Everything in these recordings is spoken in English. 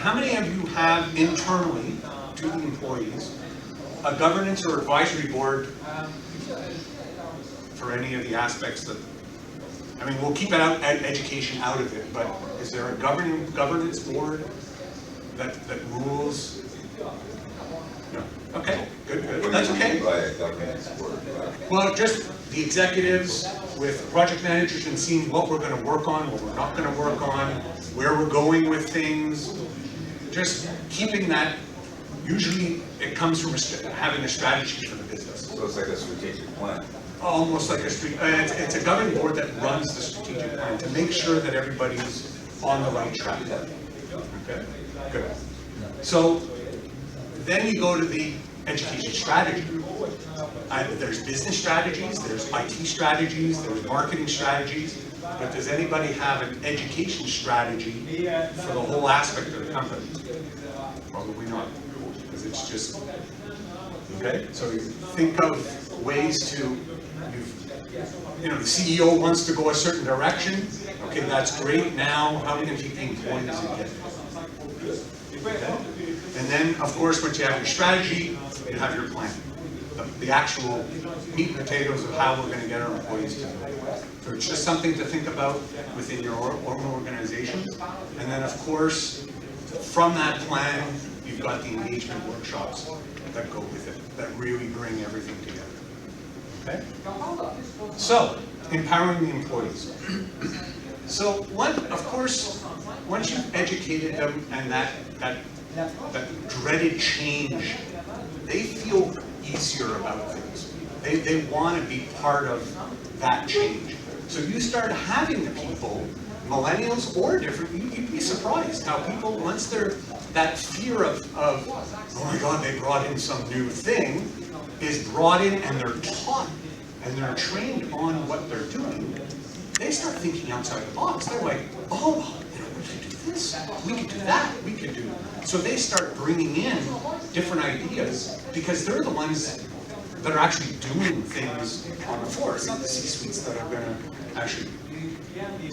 how many of you have internally to the employees a governance or advisory board for any of the aspects that, I mean, we'll keep it out, education out of it, but is there a governance board that rules? No. Okay, good. That's okay. By a governance board. Well, just the executives with project managers and seeing what we're going to work on, what we're not going to work on, where we're going with things. Just keeping that. Usually, it comes from having a strategy for the business. So it's like a strategic plan. Almost like it's a governing board that runs the strategic plan to make sure that everybody's on the right track. Okay, good. So then you go to the education strategy. There's business strategies, there's IT strategies, there's marketing strategies, but does anybody have an education strategy for the whole aspect of the company? Probably not, because it's just, okay? So you think of ways to, you know, the CEO wants to go a certain direction. Okay, that's great. Now, how are we going to keep the employees engaged? Okay. And then, of course, once you have your strategy, you have your plan. The actual meat and potatoes of how we're going to get our employees to do it. So it's just something to think about within your own organizations. And then, of course, from that plan, you've got the engagement workshops that go with it, that really bring everything together. Okay? So, empowering the employees. So, of course, once you've educated them and that dreaded change, they feel easier about things. They want to be part of that change. So you start having the people, millennials or different, you'd be surprised how people, once they're, that fear of, oh my God, they brought in some new thing, is brought in and they're taught and they're trained on what they're doing, they start thinking outside the box. They're like, oh, you know, we could do this, we could do that, we could do. So they start bringing in different ideas because they're the ones that are actually doing things on the floor. It's the C-suites that are going to actually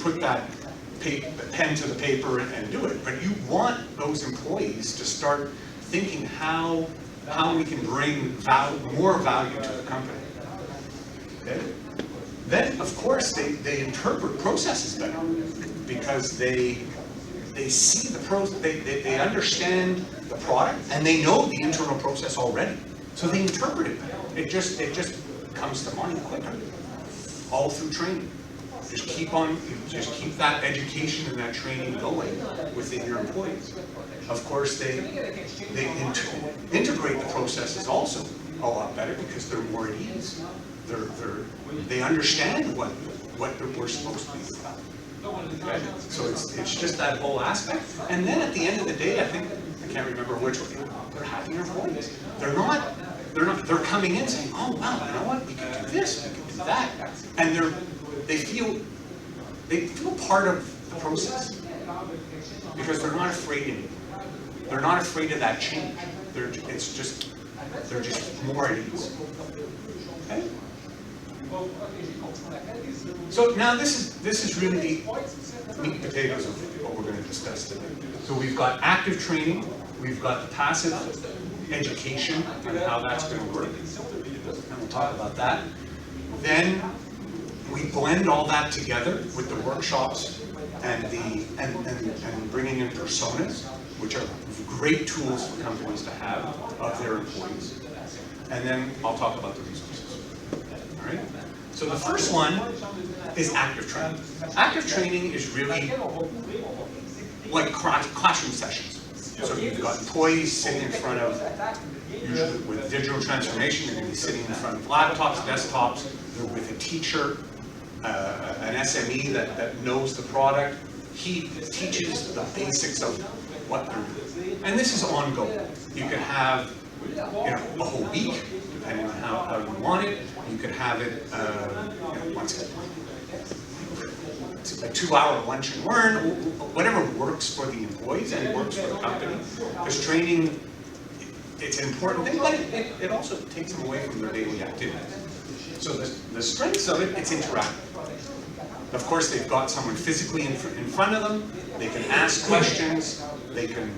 put that pen to the paper and do it. But you want those employees to start thinking how we can bring more value to the company. Okay? Then, of course, they interpret processes better because they see the process, they understand the product, and they know the internal process already. So they interpret it better. It just comes to mind quicker, all through training. Just keep that education and that training going within your employees. Of course, they integrate the processes also a lot better because they're more at ease. They understand what we're supposed to be about. Okay? So it's just that whole aspect. And then at the end of the day, I can't remember which one, they're happy employees. They're coming in saying, oh wow, you know what, we can do this, we can do that. And they feel part of the process because they're not afraid anymore. They're not afraid of that change. They're just more at ease. Okay? So now this is really the meat and potatoes of what we're going to discuss today. So we've got active training, we've got the passive education and how that's going to work. And we'll talk about that. Then we blend all that together with the workshops and bringing in personas, which are great tools for companies to have of their employees. And then I'll talk about the resources. All right? So the first one is active training. Active training is really like classroom sessions. So you've got employees sitting in front of, usually with digital transformation, they're going to be sitting in front of laptops, desktops, they're with a teacher, an SME that knows the product. He teaches the basics of what they're doing. And this is ongoing. You can have a whole week, depending on how you want it. You could have it once a 2-hour lunch and learn, whatever works for the employees and works for the company. Because training, it's an important thing, but it also takes them away from their daily activities. So the strengths of it, it's interactive. Of course, they've got someone physically in front of them. They can ask questions. They can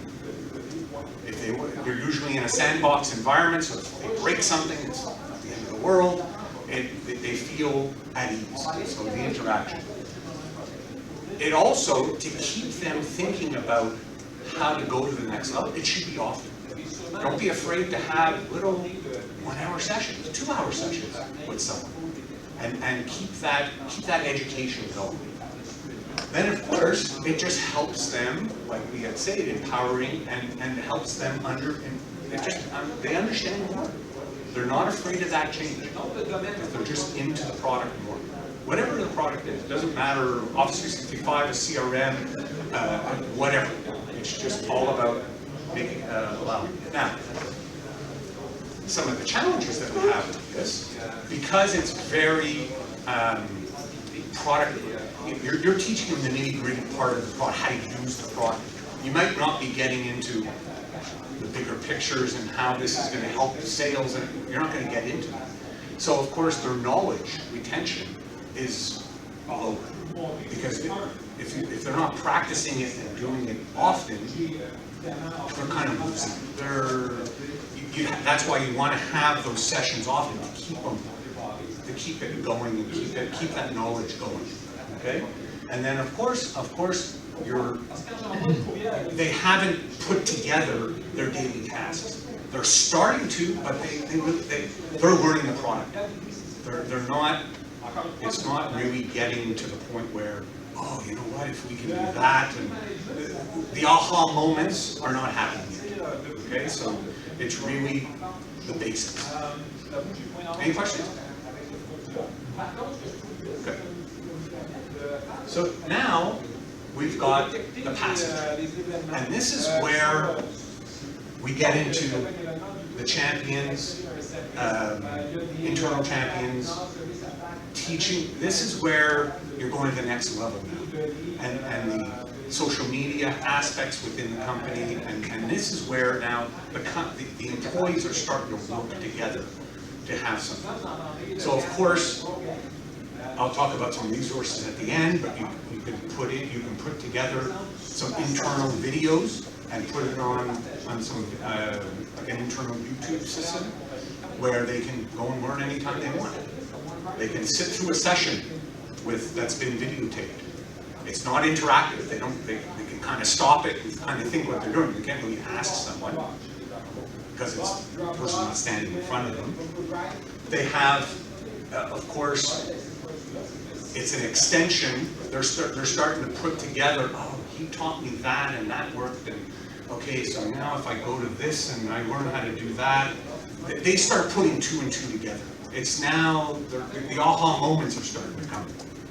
You're usually in a sandbox environment, so if they break something, it's not the end of the world. They feel at ease, so the interaction. It also, to keep them thinking about how to go to the next level, it should be often. Don't be afraid to have little 1-hour sessions, 2-hour sessions with someone, and keep that education going. Then, of course, it just helps them, like we had said, empowering, and helps them they understand more. They're not afraid of that change. They're just into the product more. Whatever the product is, doesn't matter, Office 365, a CRM, whatever. It's just all about making allowing. Now, some of the challenges that we have with this, because it's very product, you're teaching them the nitty-gritty part of the product, how to use the product. You might not be getting into the bigger pictures and how this is going to help the sales, and you're not going to get into that. So of course their knowledge retention is lower, because if they're not practicing it and doing it often, they're kind of losing. That's why you want to have those sessions often to keep it going and keep that knowledge going. Okay, and then of course they haven't put together their daily tasks. They're starting to, but they're learning the product. They're not. It's not really getting to the point where, oh, you know what? If we can do that, and the aha moments are not happening yet. Okay, so it's really the basics. Any questions? Okay. So now we've got the passage, and this is where we get into the champions, internal champions, teaching. This is where you're going to the next level now, and the social media aspects within the company, and this is where now the employees are starting to work together to have something. So of course, I'll talk about some resources at the end, but you can put together some internal videos and put it on some like an internal YouTube system where they can go and learn anytime they want. They can sit through a session that's been videotaped. It's not interactive. They can kind of stop it and kind of think what they're doing. You can't really ask someone because it's the person not standing in front of them. They have, of course, it's an extension. They're starting to put together, oh, he taught me that and that worked, and okay, so now if I go to this and I learn how to do that, they start putting 2 and 2 together. It's now, the aha moments are starting to come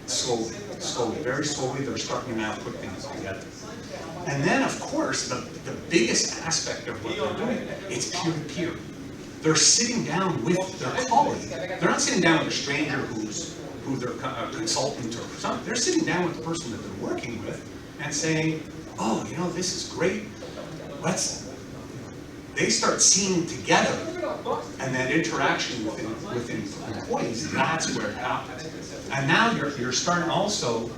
slowly, very slowly, they're starting to now put things together. And then, of course, the biggest aspect of what they're doing, it's peer-to-peer. They're sitting down with their colleague. They're not sitting down with a stranger who they're a consultant or something. They're sitting down with the person that they're working with and saying, oh, you know, this is great. They start seeing together, and that interaction within employees, that's where it happens. And now you're starting to also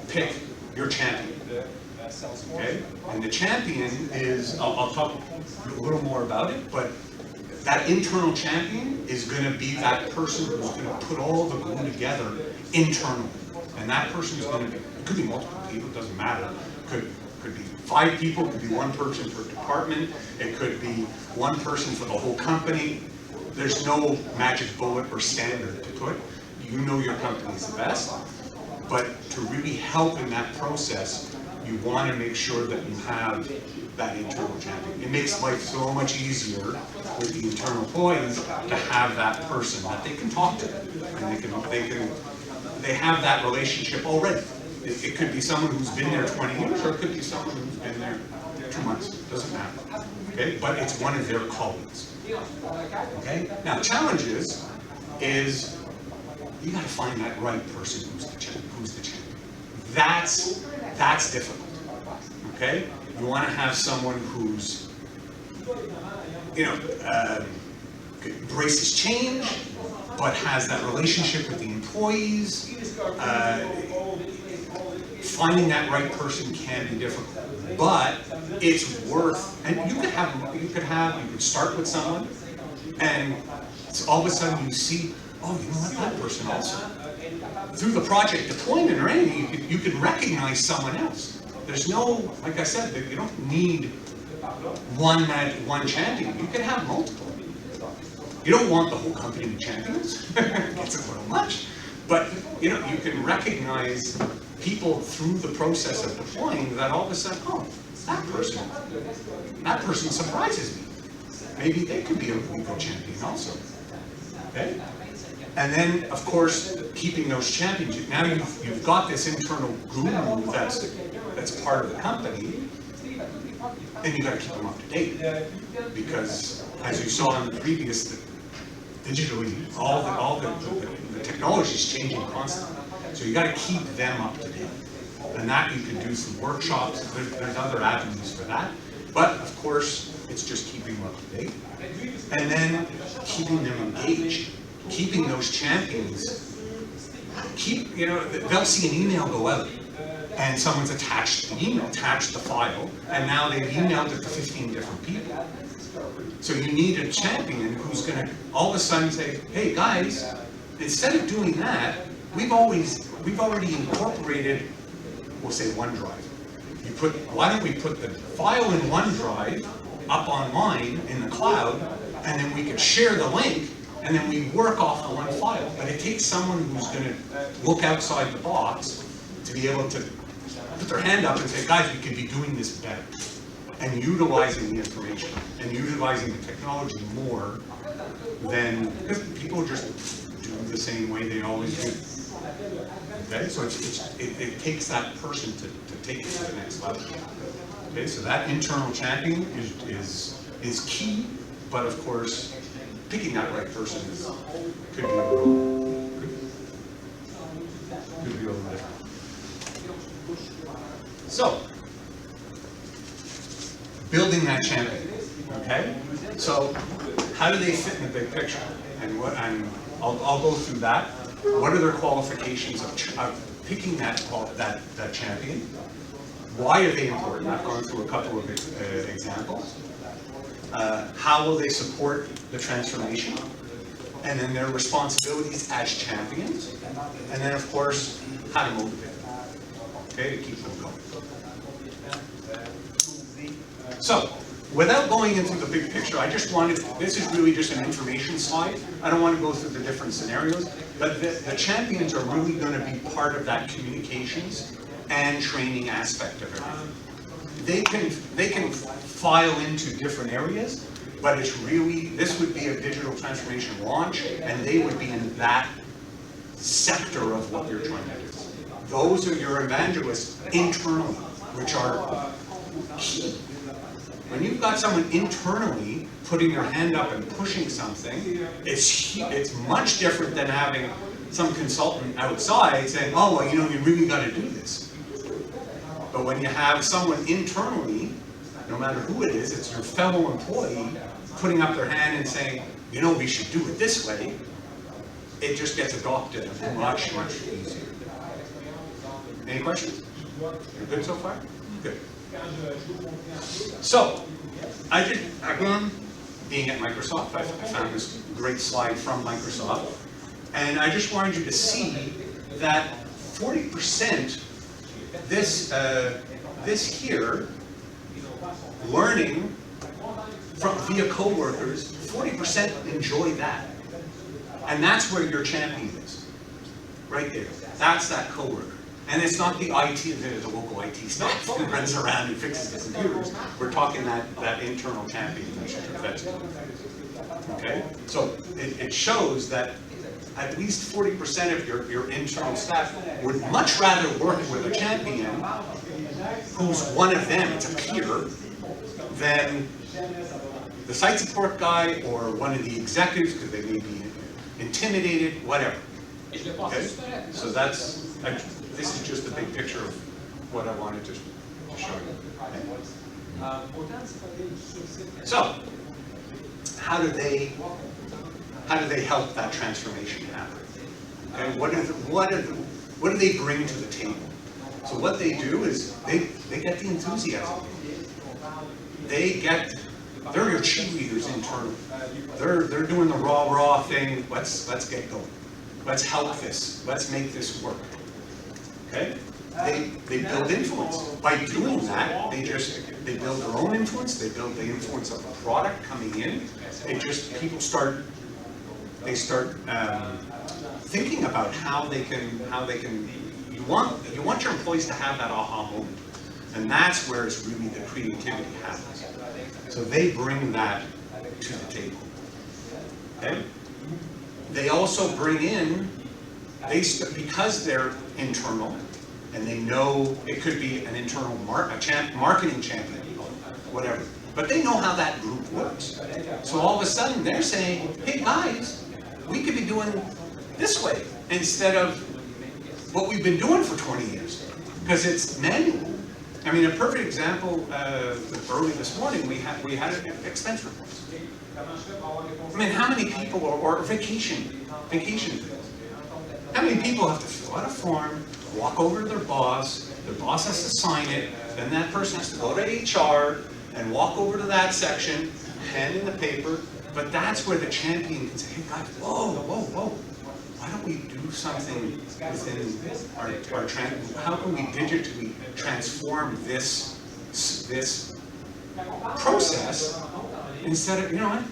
pick your champion. Okay? And the champion is, I'll talk a little more about it, but that internal champion is going to be that person who's going to put all the glue together internally. And that person is going to be, it could be multiple people, it doesn't matter. Could be 5 people, could be 1 person per department, it could be 1 person for the whole company. There's no magic bullet or standard to put. You know your company's the best, but to really help in that process, you want to make sure that you have that internal champion. It makes life so much easier with the internal employees to have that person that they can talk to, and they have that relationship already. It could be someone who's been there 20 years, or it could be someone who's been there 2 months. Doesn't matter. Okay, but it's one of their colleagues. Okay. Now, challenges is you got to find that right person who's the champion. That's difficult. Okay. You want to have someone who's, embraces change, but has that relationship with the employees, finding that right person can be difficult, but it's worth, and you could start with someone, and all of a sudden you see, oh, you know what, that person also. Through the project deployment or anything, you could recognize someone else. There's no, like I said, you don't need one champion. You can have multiple. You don't want the whole company to be champions. It gets a little much. But you know, you can recognize people through the process of deploying that all of a sudden, oh, that person surprises me. Maybe they could be a good champion also. Okay? And then, of course, keeping those champions. Now you've got this internal guru that's part of the company, and you got to keep them up to date, because as you saw in the previous, digitally, all the technology is changing constantly. So you got to keep them up to date, and that you can do through workshops. There's other avenues for that, but of course, it's just keeping them up to date, and then keeping them engaged. Keeping those champions, they'll see an email go out, and someone's attached the email, attached the file, and now they've emailed it to 15 different people. So you need a champion who's going to all of a sudden say, hey guys, instead of doing that, we've already incorporated, we'll say OneDrive. Why don't we put the file in OneDrive up online in the cloud, and then we could share the link, and then we work off the one file. But it takes someone who's going to look outside the box to be able to put their hand up and say, guys, we could be doing this better. And utilizing the information and utilizing the technology more than, because people just do the same way they always do. Okay, so it takes that person to take it to the next level. Okay, so that internal champion is key, but of course, picking that right person could be a little different. So, building that champion, okay? So, how do they fit in the big picture? And I'll go through that. What are their qualifications of picking that champion? Why are they important? I've gone through a couple of examples. How will they support the transformation? And then their responsibilities as champions. And then, of course, how to motivate them, okay, to keep them going. So, without going into the big picture, this is really just an information slide. I don't want to go through the different scenarios, but the champions are really going to be part of that communications and training aspect of everything. They can file into different areas, but it's really, this would be a digital transformation launch, and they would be in that sector of what you're trying to do. Those are your evangelists internally, which are key. When you've got someone internally putting their hand up and pushing something, it's much different than having some consultant outside saying, oh, well, you really got to do this. But when you have someone internally, no matter who it is, it's your fellow employee putting up their hand and saying, we should do it this way, it just gets adopted much, much easier. Any questions? You're good so far? Good. So, being at Microsoft, I found this great slide from Microsoft, and I just wanted you to see that 40%, this here, learning via coworkers, 40% enjoy that. And that's where your champion is. Right there. That's that coworker. And it's not the IT, the local IT staff who runs around and fixes the computers. We're talking that internal champion that's good. Okay? So it shows that at least 40% of your internal staff would much rather work with a champion who's one of them, it's a peer, than the site support guy or one of the executives because they may be intimidated, whatever. Okay? So this is just a big picture of what I wanted to show you. Okay? So, how do they help that transformation happen? Okay? What do they bring to the table? So what they do is they get the enthusiasm. They're your cheerleaders internally. They're doing the raw thing. Let's get going. Let's help this. Let's make this work. Okay? They build influence. By doing that, they build their own influence. They build the influence of the product coming in. People start thinking about how they can. You want your employees to have that aha moment, and that's where it's really the creativity happens. So they bring that to the table. Okay? They also bring in, because they're internal, and they know it could be an internal marketing champion, whatever. But they know how that group works. So all of a sudden they're saying, hey guys, we could be doing this way instead of what we've been doing for 20 years, because it's manual. I mean, a perfect example, early this morning, we had expense reports. I mean, how many people, or vacation bills, how many people have to fill out a form, walk over to their boss has to sign it, then that person has to go to HR and walk over to that section, hand in the paper, but that's where the champion can say, hey guys, whoa, why don't we do something within our how can we digitally transform this process instead of, you know what,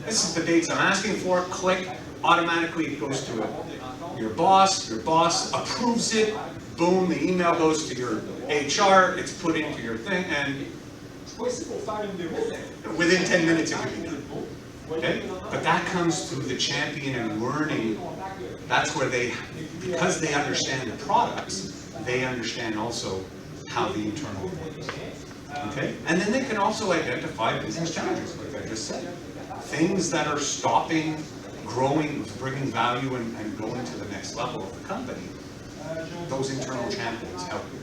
this is the dates I'm asking for, click, automatically it goes to your boss approves it, boom, the email goes to your HR, it's put into your thing, and within 10 minutes it can be done. Okay? But that comes through the champion and learning. That's where because they understand the products, they understand also how the internal works. Okay? And then they can also identify business challenges, like I just said. Things that are stopping, growing, bringing value, and going to the next level of the company. Those internal champions help you.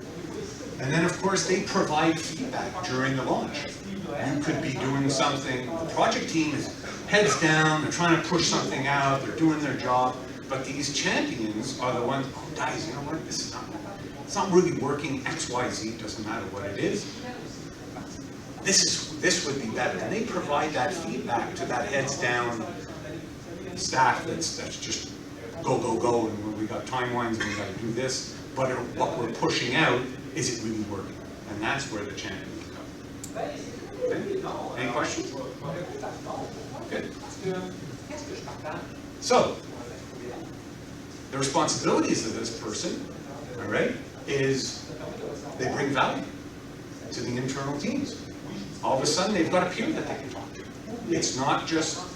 And then, of course, they provide feedback during the launch. You could be doing something, the project team is heads down, they're trying to push something out, they're doing their job, but these champions are the ones, oh, guys, you know what, it's not really working, X, Y, Z, doesn't matter what it is. This would be better. And they provide that feedback to that heads down staff that's just go, and we got timelines and we got to do this, but what we're pushing out, is it really working? And that's where the champions come. Okay. Any questions? Good. So, the responsibilities of this person, all right, is they bring value to the internal teams. All of a sudden, they've got a peer that they can talk to. It's not just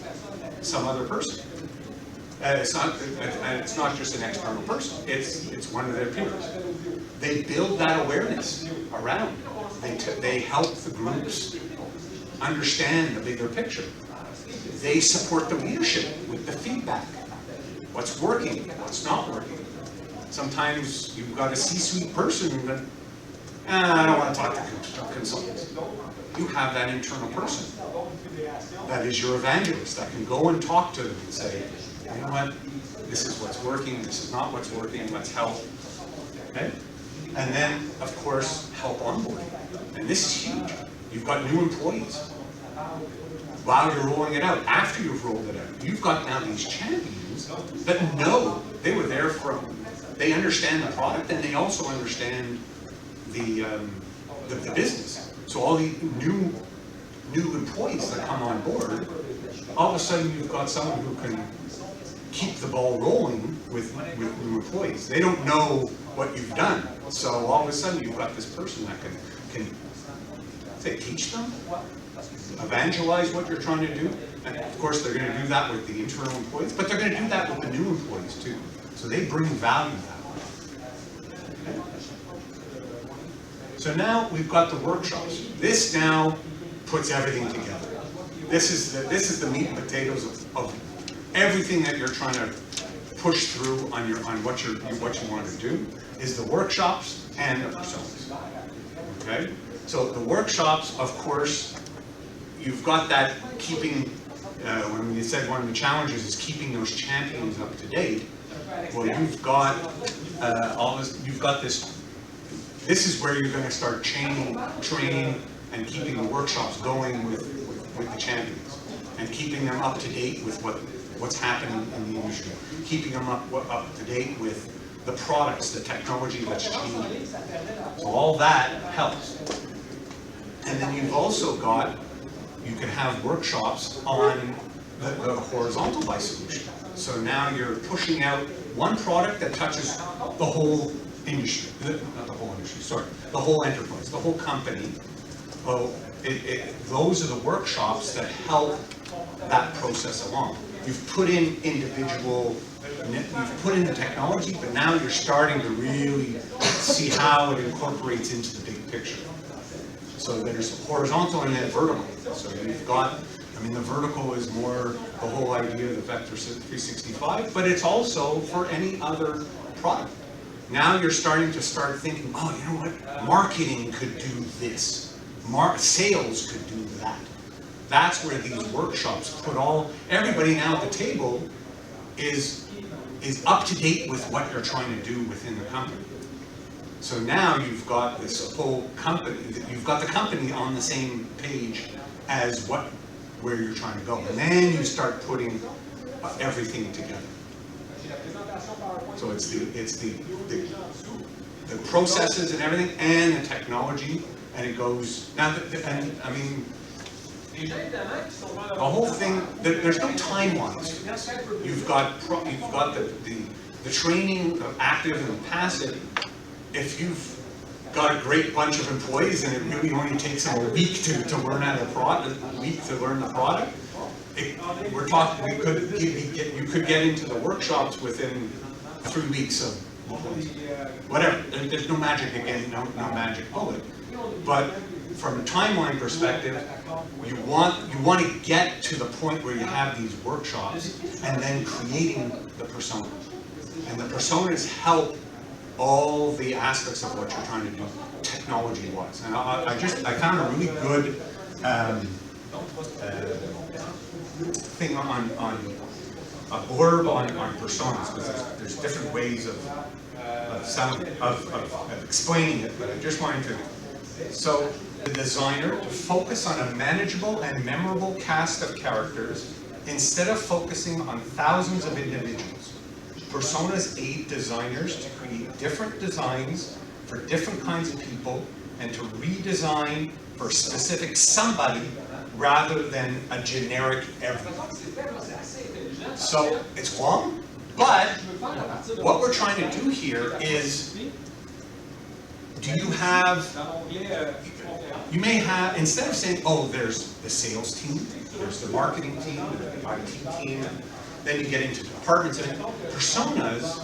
some other person. It's not just an external person. It's one of their peers. They build that awareness around. They help the groups understand the bigger picture. They support the leadership with the feedback. What's working, what's not working. Sometimes you've got a C-suite person that, I don't want to talk to consultants. You have that internal person. That is your evangelist that can go and talk to them and say, you know what, this is what's working, this is not what's working, let's help. Okay? And then, of course, help onboarding. And this is huge. You've got new employees. While you're rolling it out, after you've rolled it out, you've got now these champions that know they were there they understand the product, and they also understand the business. So all the new employees that come on board, all of a sudden you've got someone who can keep the ball rolling with new employees. They don't know what you've done. So all of a sudden you've got this person that can say, teach them, evangelize what you're trying to do. And of course they're going to do that with the internal employees, but they're going to do that with the new employees too. So they bring value that way. Okay? So now we've got the workshops. This now puts everything together. This is the meat and potatoes of everything that you're trying to push through on what you want to do is the workshops and the personas. Okay? So the workshops, of course, you've got that keeping, when you said one of the challenges is keeping those champions up to date. Well, you've got you've got this this is where you're going to start training, and keeping the workshops going with the champions, and keeping them up to date with what's happening in the industry, keeping them up to date with the products, the technology that's changing. So all that helps. And then you've also got, you can have workshops on the horizontal by solution. So now you're pushing out one product that touches the whole industry, not the whole industry, sorry, the whole enterprise, the whole company. Well, those are the workshops that help that process along. You've put in you've put in the technology, but now you're starting to really see how it incorporates into the big picture. So there's horizontal and then vertical. So you've got, I mean, the vertical is more the whole idea of the Vector 365, but it's also for any other product. Now you're starting to thinking, oh, you know what? Marketing could do this. Sales could do that. That's where these workshops put everybody now at the table is up to date with what you're trying to do within the company. So now you've got this whole company, you've got the company on the same page as where you're trying to go. And then you start putting everything together. So it's the processes and everything, and the technology, and it goes, now, and I mean, the whole thing, there's no timelines for this. You've got the training of active and passive. If you've got a great bunch of employees and it really only takes them a week to learn how to learn the product, you could get into the workshops within 3 weeks of whatever. There's no magic again, no magic bullet. But from a timeline perspective, you want to get to the point where you have these workshops and then creating the persona. And the personas help all the aspects of what you're trying to do technology-wise. And I found a really good thing on a blurb on personas, because there's different ways of explaining it, but I just wanted to. So the designer to focus on a manageable and memorable cast of characters instead of focusing on thousands of individuals. Personas aid designers to create different designs for different kinds of people and to redesign for specific somebody rather than a generic everyone. So it's long, but what we're trying to do here is, you may have, instead of saying, oh, there's the sales team, there's the marketing team, there's the IT team, and then you get into departments and personas,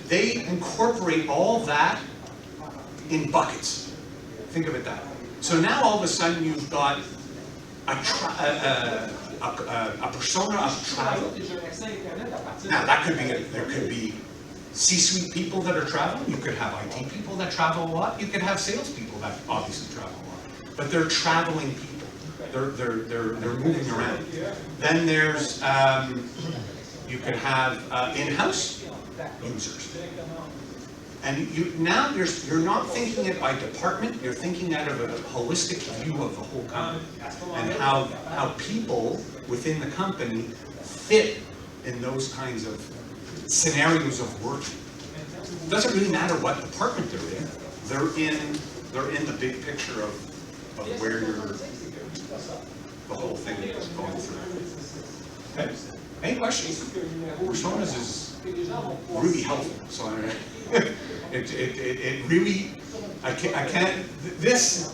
they incorporate all that in buckets. Think of it that way. So now all of a sudden you've got a persona of travel. Now that could be, there could be C-suite people that are traveling, you could have IT people that travel a lot, you could have salespeople that obviously travel a lot, but they're traveling people. They're moving around. Then there's, you could have in-house users. And now you're not thinking it by department, you're thinking out of a holistic view of the whole company and how people within the company fit in those kinds of scenarios of working. It doesn't really matter what department they're in. They're in the big picture of where the whole thing is going through. Okay. Any questions? Personas is really helpful. So it really, I can't. This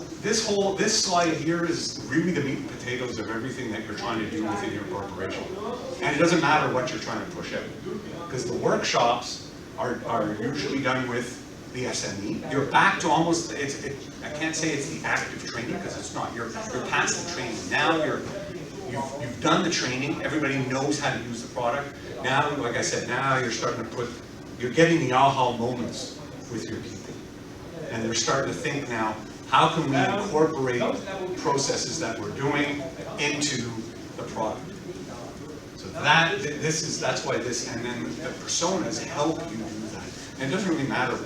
slide here is really the meat and potatoes of everything that you're trying to do within your corporation. And it doesn't matter what you're trying to push out, because the workshops are usually done with the SME. You're back to almost, I can't say it's the active training, because it's not. You're past the training. Now you've done the training, everybody knows how to use the product. Now, like I said, now you're starting to you're getting the aha moments with your people. And they're starting to think now, how can we incorporate processes that we're doing into the product? So that's why this, and then the personas help you do that. And it doesn't really matter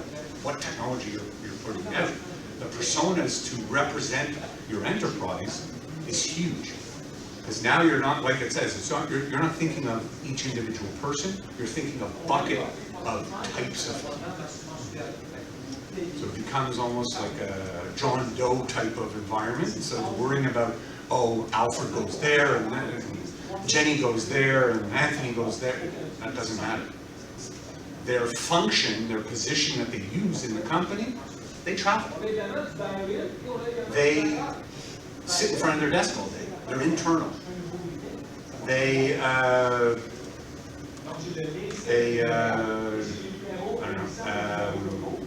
what technology you're putting out. The personas to represent your enterprise is huge. Because now you're not, like it says, it's not, you're not thinking of each individual person, you're thinking of bucket of types of people. So it becomes almost like a John Doe type of environment, instead of worrying about, oh, Alfred goes there, and Jenny goes there, and Anthony goes there. That doesn't matter. Their function, their position that they use in the company, they travel. They sit in front of their desk all day. They're internal. They I don't know.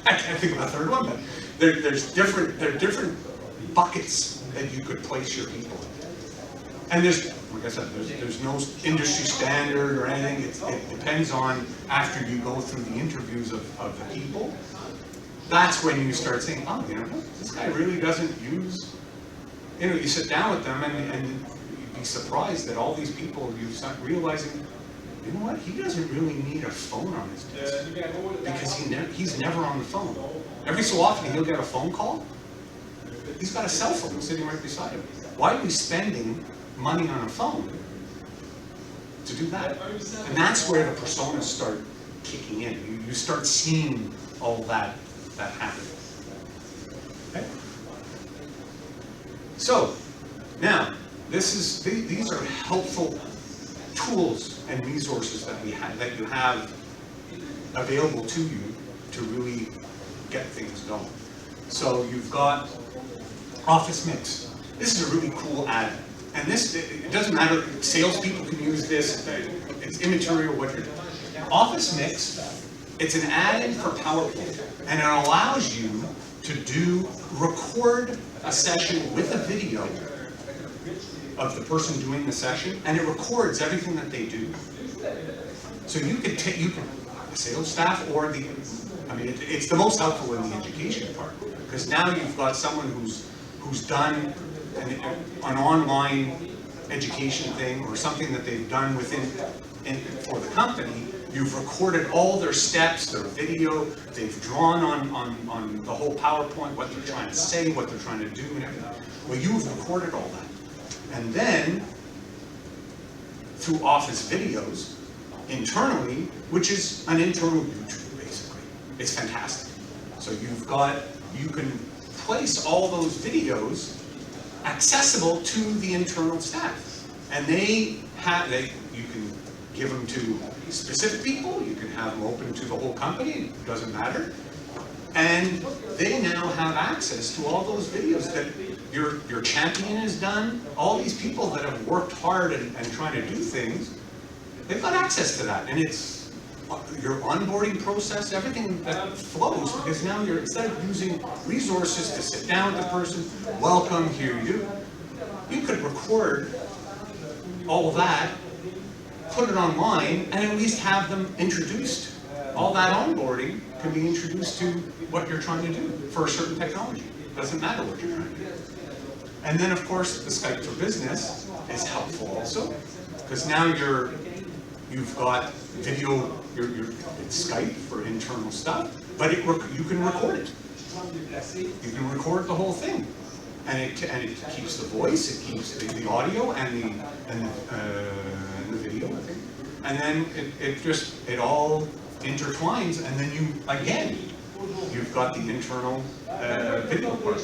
I can't think of a third one, but there are different buckets that you could place your people in. And there's, like I said, there's no industry standard or anything. It depends on, after you go through the interviews of the people, that's when you start saying, oh, you know, this guy really doesn't use, you know, you sit down with them and you'd be surprised that all these people, you start realizing, you know what, he doesn't really need a phone on his desk, because he's never on the phone. Every so often he'll get a phone call. He's got a cell phone sitting right beside him. Why are we spending money on a phone to do that? And that's where the personas start kicking in. You start seeing all that happen. Okay? So now these are helpful tools and resources that you have available to you to really get things going. So you've got Office Mix. This is a really cool add. And this, it doesn't matter, salespeople can use this, it's immaterial what you're doing. Office Mix, it's an add-in for PowerPoint, and it allows you to record a session with a video of the person doing the session, and it records everything that they do. So you can the sales staff or it's the most helpful in the education part, because now you've got someone who's done an online education thing or something that they've done for the company. You've recorded all their steps, their video, they've drawn on the whole PowerPoint, what they're trying to say, what they're trying to do, and everything. Well, you've recorded all that. And then, through Office videos, internally, which is an internal YouTube, basically. It's fantastic. So you can place all those videos accessible to the internal staff. And you can give them to specific people, you can have them open to the whole company, it doesn't matter. And they now have access to all those videos that your champion has done. All these people that have worked hard and trying to do things, they've got access to that. And it's your onboarding process, everything that flows, because now instead of using resources to sit down with the person, welcome, here you could record all that, put it online, and at least have them introduced. All that onboarding can be introduced to what you're trying to do for a certain technology. Doesn't matter what you're trying to do. And then, of course, the Skype for Business is helpful also, because now you've got video. It's Skype for internal stuff, but you can record it. You can record the whole thing, and it keeps the voice, it keeps the audio and the video, I think, and then it all intertwines, and then you've got the internal video part,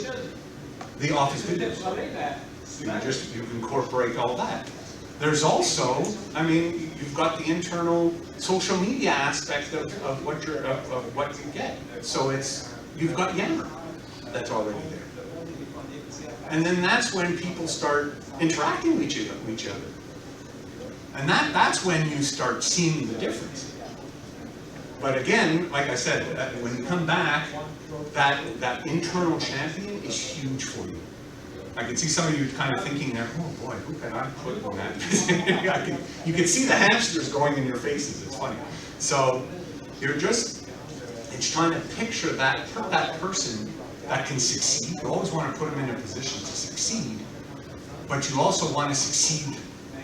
the Office videos. You incorporate all that. There's also, you've got the internal social media aspect of what you get. So you've got Yammer that's already there. And then that's when people start interacting with each other. And that's when you start seeing the difference. But again, like I said, when you come back, that internal champion is huge for you. I can see some of you kind of thinking there, oh boy, who can I put on that? You can see the hamsters going in your faces, it's funny. So it's trying to put that person that can succeed. You always want to put them in a position to succeed, but you also want to succeed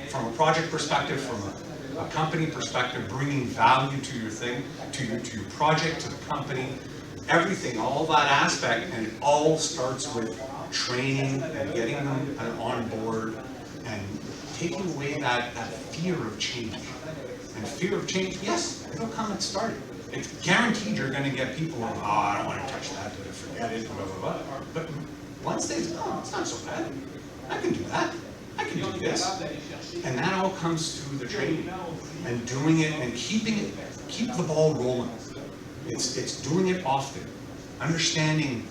from a project perspective, from a company perspective, bringing value to your thing, to your project, to the company, everything, all that aspect, and it all starts with training and getting them on board and taking away that fear of change. And fear of change, yes, it'll come and start it. It's guaranteed you're going to get people who, oh, I don't want to touch that, forget it, blah, blah, blah. But once they say, oh, it's not so bad, I can do that, I can do this. And that all comes through the training and doing it and keep the ball rolling. It's doing it often, understanding,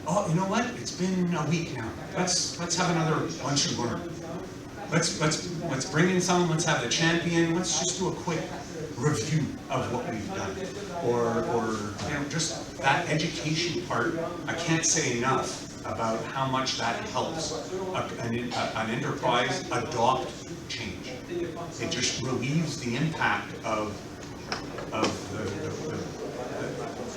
oh, you know what, it's been a week now, let's have another lunch and learn. Let's bring in someone, let's have the champion, let's just do a quick review of what we've done. Or you know, just that education part, I can't say enough about how much that helps an enterprise adopt change. It just relieves the impact of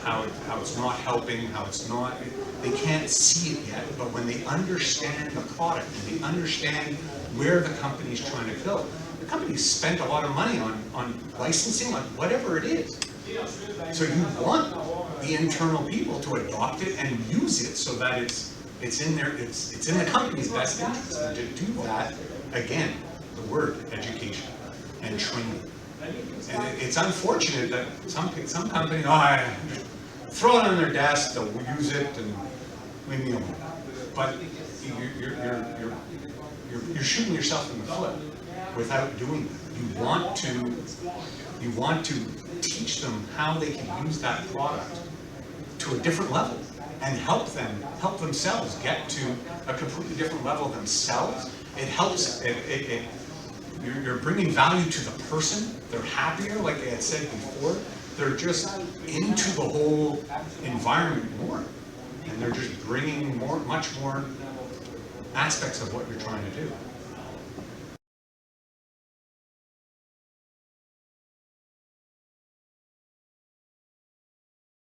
how it's not helping, how it's not, they can't see it yet, but when they understand the product and they understand where the company's trying to go, the company's spent a lot of money on licensing, on whatever it is. So you want the internal people to adopt it and use it so that it's in the company's best interest. And to do that, again, the word education and training. And it's unfortunate that some companies, throw it on their desk, they'll use it and leave me alone. But you're shooting yourself in the foot without doing that. You want to teach them how they can use that product to a different level and help themselves get to a completely different level themselves. It helps. You're bringing value to the person. They're happier, like I had said before. They're just into the whole environment more, and they're just bringing much more aspects of what you're trying to do.